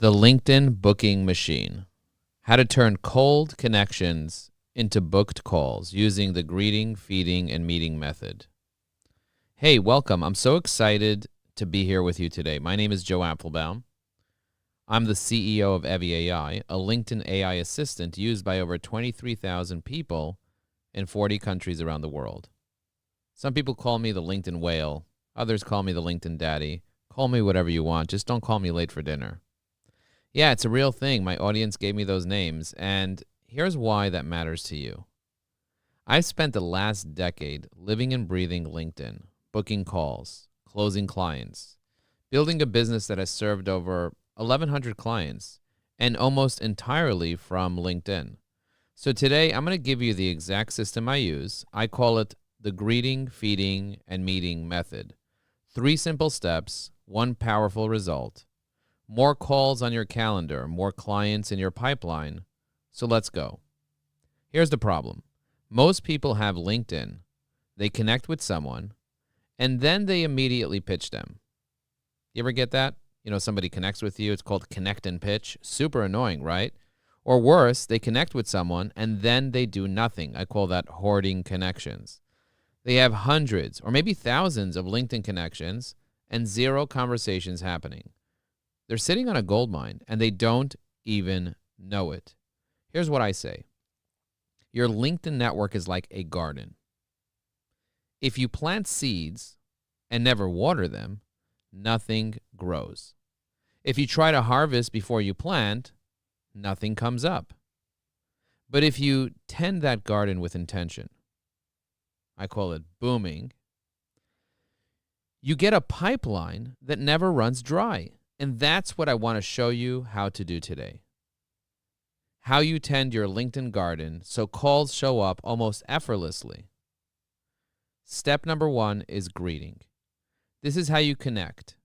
The LinkedIn Booking Machine. How to turn cold connections into booked calls using the greeting, feeding, and meeting method. Hey, welcome. I'm so excited to be here with you today. My name is Joe Apfelbaum. I'm the CEO of Evie AI, a LinkedIn AI assistant used by over 23,000 people in 40 countries around the world. Some people call me the LinkedIn whale. Others call me the LinkedIn daddy. Call me whatever you want. Just don't call me late for dinner. Yeah, it's a real thing. My audience gave me those names, and here's why that matters to you. I've spent the last decade living and breathing LinkedIn, booking calls, closing clients, building a business that has served over 1,100 clients, and almost entirely from LinkedIn. So today, I'm going to give you the exact system I use. I call it the greeting, feeding, and meeting method. 3 simple steps, 1 powerful result. More calls on your calendar, more clients in your pipeline. So let's go. Here's the problem. Most people have LinkedIn. They connect with someone, and then they immediately pitch them. You ever get that? Somebody connects with you. It's called connect and pitch. Super annoying, right? Or worse, they connect with someone, and then they do nothing. I call that hoarding connections. They have hundreds or maybe thousands of LinkedIn connections and 0 conversations happening. They're sitting on a gold mine, and they don't even know it. Here's what I say. Your LinkedIn network is like a garden. If you plant seeds and never water them, nothing grows. If you try to harvest before you plant, nothing comes up. But if you tend that garden with intention, I call it booming, you get a pipeline that never runs dry. And that's what I want to show you how to do today. How you tend your LinkedIn garden so calls show up almost effortlessly. Step number 1 is greeting. This is how you connect.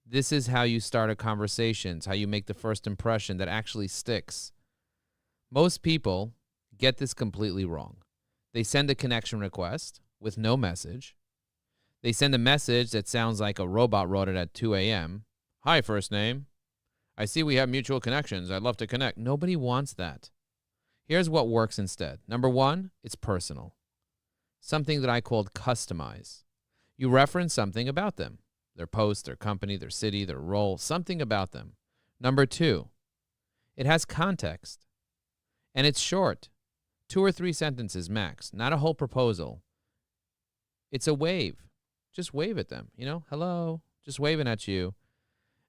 This is how you start a conversation, how you make the first impression that actually sticks. Most people get this completely wrong. They send a connection request with no message. They send a message that sounds like a robot wrote it at 2 a.m. Hi, first name. I see we have mutual connections. I'd love to connect. Nobody wants that. Here's what works instead. Number 1, it's personal. Something that I called customize. You reference something about them. Their post, their company, their city, their role, something about them. Number 2, it has context. And it's short. 2 or 3 sentences max, not a whole proposal. It's a wave. Just wave at them. Hello, just waving at you.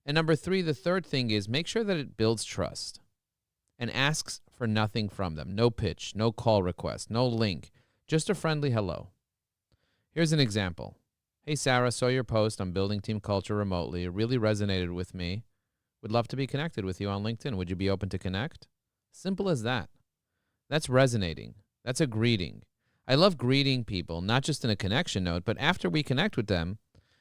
And number 3, the third thing is make sure that it builds trust and asks for nothing from them. No pitch, no call request, no link, just a friendly hello. Here's an example. Hey, Sarah, saw your post on building team culture remotely. It really resonated with me. Would love to be connected with you on LinkedIn. Would you be open to connect? Simple as that. That's resonating. That's a greeting. I love greeting people, not just in a connection note, but after we connect with them,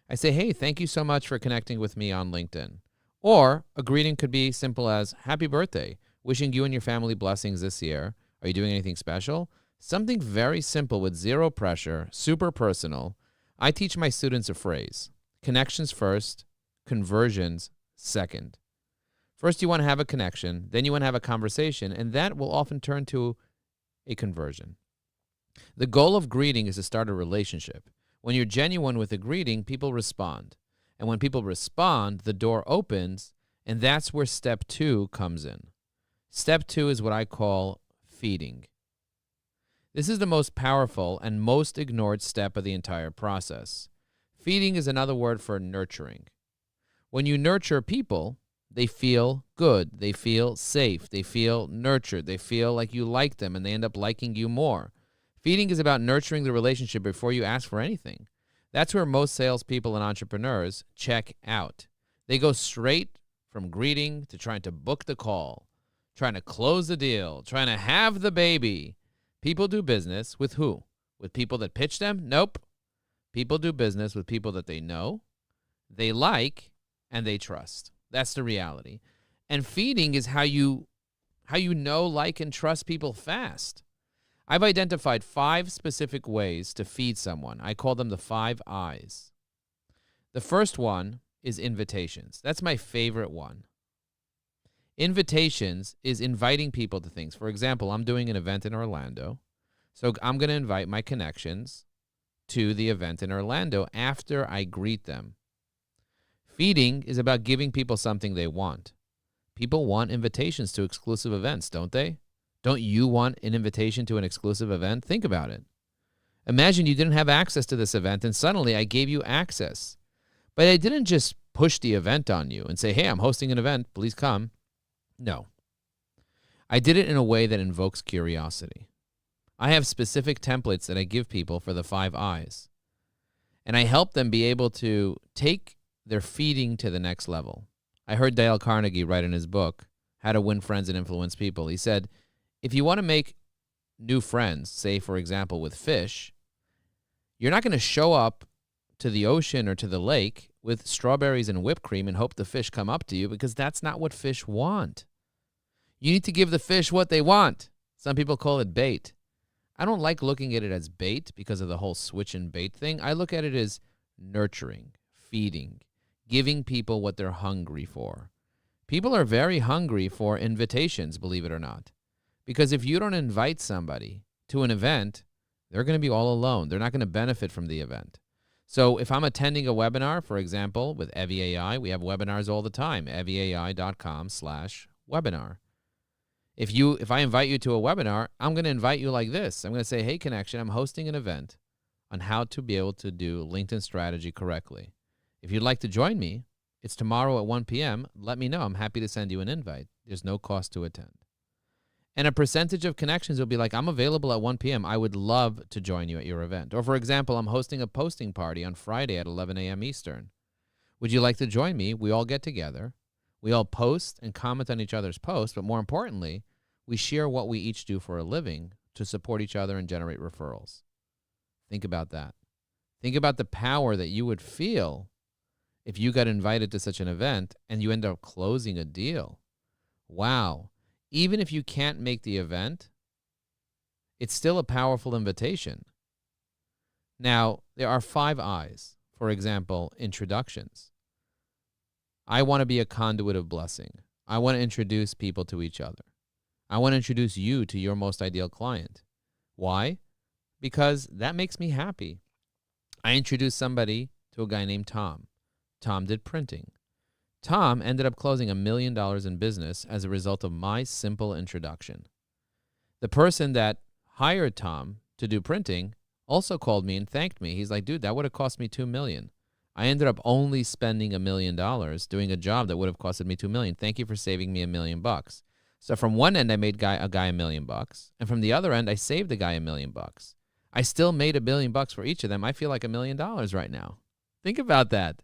I say, hey, thank you so much for connecting with me on LinkedIn. Or a greeting could be simple as, happy birthday, wishing you and your family blessings this year. Are you doing anything special? Something very simple with 0 pressure, super personal. I teach my students a phrase, connections first, conversions second. First, you want to have a connection, then you want to have a conversation, and that will often turn to a conversion. The goal of greeting is to start a relationship. When you're genuine with a greeting, people respond. And when people respond, the door opens, and that's where step 2 comes in. Step 2 is what I call feeding. This is the most powerful and most ignored step of the entire process. Feeding is another word for nurturing. When you nurture people, they feel good, they feel safe, they feel nurtured, they feel like you like them, and they end up liking you more. Feeding is about nurturing the relationship before you ask for anything. That's where most salespeople and entrepreneurs check out. They go straight from greeting to trying to book the call, trying to close the deal, trying to have the baby. People do business with who? With people that pitch them? Nope. People do business with people that they know, they like, and they trust. That's the reality. And feeding is how you know, like, and trust people fast. I've identified 5 specific ways to feed someone. I call them the 5 I's. The first one is invitations. That's my favorite one. Invitations is inviting people to things. For example, I'm doing an event in Orlando, so I'm going to invite my connections to the event in Orlando after I greet them. Feeding is about giving people something they want. People want invitations to exclusive events, don't they? Don't you want an invitation to an exclusive event? Think about it. Imagine you didn't have access to this event and suddenly I gave you access. But I didn't just push the event on you and say, hey, I'm hosting an event, please come. No. I did it in a way that invokes curiosity. I have specific templates that I give people for the 5 I's. And I help them be able to take their feeding to the next level. I heard Dale Carnegie write in his book, How to Win Friends and Influence People. He said, if you want to make new friends, say, for example, with fish, you're not going to show up to the ocean or to the lake with strawberries and whipped cream and hope the fish come up to you, because that's not what fish want. You need to give the fish what they want. Some people call it bait. I don't like looking at it as bait because of the whole switch and bait thing. I look at it as nurturing, feeding, giving people what they're hungry for. People are very hungry for invitations, believe it or not. Because if you don't invite somebody to an event, they're going to be all alone. They're not going to benefit from the event. So if I'm attending a webinar, for example, with Evie AI, we have webinars all the time, evieai.com/webinar. If I invite you to a webinar, I'm going to invite you like this. I'm going to say, hey, Connection, I'm hosting an event on how to be able to do LinkedIn strategy correctly. If you'd like to join me, it's tomorrow at 1 p.m. Let me know. I'm happy to send you an invite. There's no cost to attend. And a percentage of connections will be like, I'm available at 1 p.m. I would love to join you at your event. Or, for example, I'm hosting a posting party on Friday at 11 a.m. Eastern. Would you like to join me? We all get together. We all post and comment on each other's posts. But more importantly, we share what we each do for a living to support each other and generate referrals. Think about that. Think about the power that you would feel if you got invited to such an event and you end up closing a deal. Wow. Even if you can't make the event, it's still a powerful invitation. Now, there are 5 I's. For example, introductions. I want to be a conduit of blessing. I want to introduce people to each other. I want to introduce you to your most ideal client. Why? Because that makes me happy. I introduced somebody to a guy named Tom. Tom did printing. Tom ended up closing $1 million in business as a result of my simple introduction. The person that hired Tom to do printing also called me and thanked me. He's like, dude, that would have cost me $2 million. I ended up only spending $1 million doing a job that would have costed me $2 million. Thank you for saving me $1 million. So from one end, I made a guy $1 million, and from the other end, I saved the guy $1 million. I still made $1 million for each of them. I feel like $1 million right now. Think about that.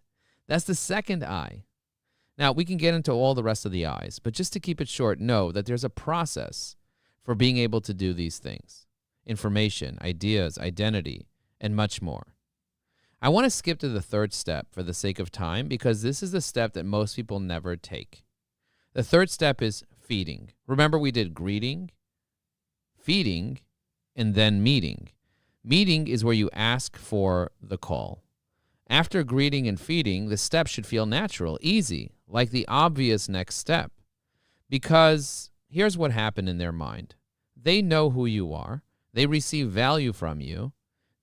That's the second I. Now, we can get into all the rest of the I's, but just to keep it short, know that there's a process for being able to do these things. Information, ideas, identity, and much more. I want to skip to the third step for the sake of time because this is the step that most people never take. The third step is feeding. Remember, we did greeting, feeding, and then meeting. Meeting is where you ask for the call. After greeting and feeding, the step should feel natural, easy, like the obvious next step. Because here's what happened in their mind. They know who you are. They receive value from you.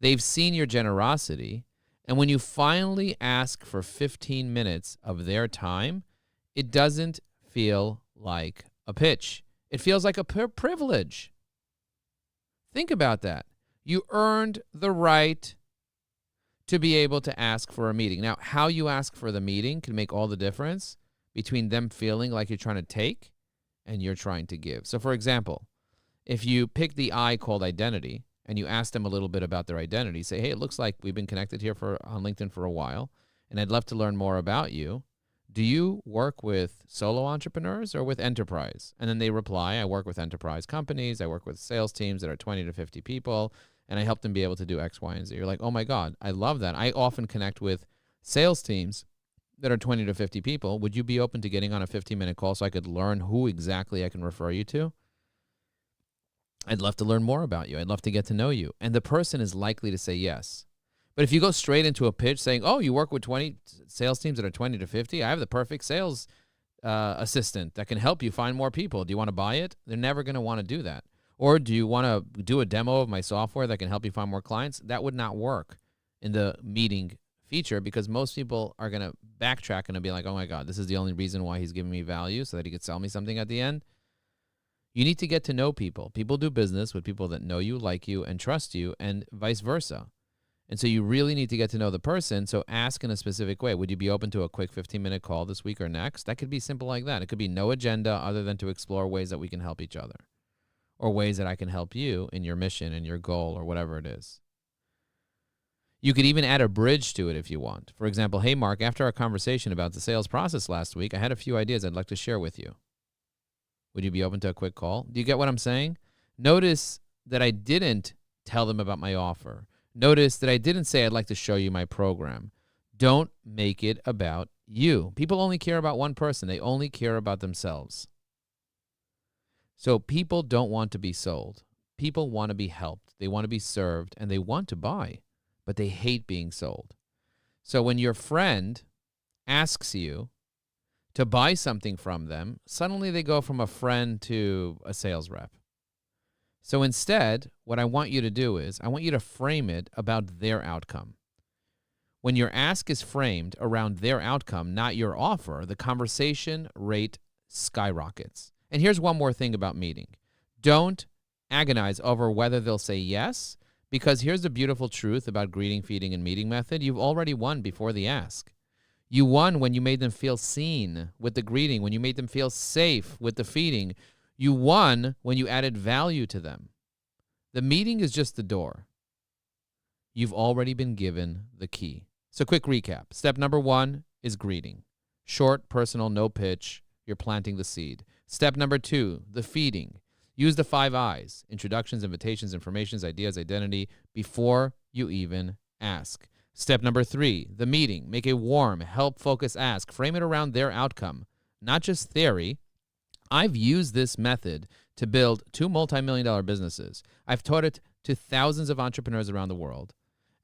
They've seen your generosity. And when you finally ask for 15 minutes of their time, it doesn't feel like a pitch. It feels like a privilege. Think about that. You earned the right to be able to ask for a meeting. Now, how you ask for the meeting can make all the difference between them feeling like you're trying to take and you're trying to give. So, for example, if you pick the I called identity and you ask them a little bit about their identity, say, hey, it looks like we've been connected here on LinkedIn for a while, and I'd love to learn more about you. Do you work with solo entrepreneurs or with enterprise? And then they reply, I work with enterprise companies. I work with sales teams that are 20 to 50 people, and I help them be able to do X, Y, and Z. You're like, oh my God, I love that. I often connect with sales teams that are 20 to 50 people. Would you be open to getting on a 15-minute call so I could learn who exactly I can refer you to? I'd love to learn more about you. I'd love to get to know you. And the person is likely to say yes. But if you go straight into a pitch saying, oh, you work with 20 sales teams that are 20 to 50, I have the perfect sales assistant that can help you find more people. Do you want to buy it? They're never going to want to do that. Or do you want to do a demo of my software that can help you find more clients? That would not work in the meeting feature because most people are going to backtrack and be like, oh my God, this is the only reason why he's giving me value so that he could sell me something at the end. You need to get to know people. People do business with people that know you, like you, and trust you, and vice versa. And so you really need to get to know the person. So ask in a specific way. Would you be open to a quick 15-minute call this week or next? That could be simple like that. It could be no agenda other than to explore ways that we can help each other or ways that I can help you in your mission and your goal or whatever it is. You could even add a bridge to it if you want. For example, hey, Mark, after our conversation about the sales process last week, I had a few ideas I'd like to share with you. Would you be open to a quick call? Do you get what I'm saying? Notice that I didn't tell them about my offer. Notice that I didn't say I'd like to show you my program. Don't make it about you. People only care about one person. They only care about themselves. So people don't want to be sold. People want to be helped. They want to be served, and they want to buy, but they hate being sold. So when your friend asks you to buy something from them, suddenly they go from a friend to a sales rep. So instead, what I want you to do is I want you to frame it about their outcome. When your ask is framed around their outcome, not your offer, the conversation rate skyrockets. And here's one more thing about meeting. Don't agonize over whether they'll say yes, because here's the beautiful truth about greeting, feeding, and meeting method. You've already won before the ask. You won when you made them feel seen with the greeting, when you made them feel safe with the feeding. You won when you added value to them. The meeting is just the door. You've already been given the key. So quick recap. Step number 1 is greeting. Short, personal, no pitch. You're planting the seed. Step number 2, the feeding. Use the 5 I's: introductions, invitations, informations, ideas, identity, before you even ask. Step number 3, the meeting. Make a warm, help-focused ask. Frame it around their outcome, not just theory. I've used this method to build 2 multi-million-dollar businesses. I've taught it to thousands of entrepreneurs around the world.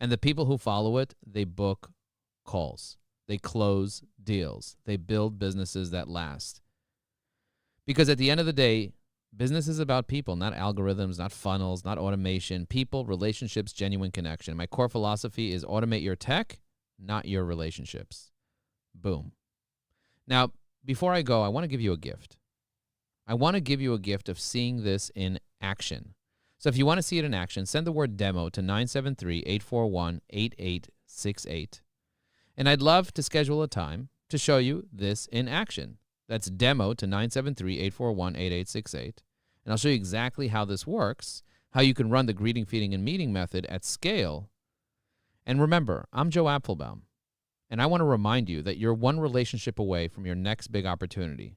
And the people who follow it, they book calls. They close deals. They build businesses that last. Because at the end of the day, business is about people, not algorithms, not funnels, not automation. People, relationships, genuine connection. My core philosophy is automate your tech, not your relationships. Boom. Now, before I go, I want to give you a gift. I want to give you a gift of seeing this in action. So if you want to see it in action, send the word demo to 973-841-8868. And I'd love to schedule a time to show you this in action. That's demo to 973-841-8868. And I'll show you exactly how this works, how you can run the greeting, feeding, and meeting method at scale. And remember, I'm Joe Apfelbaum, and I want to remind you that you're one relationship away from your next big opportunity.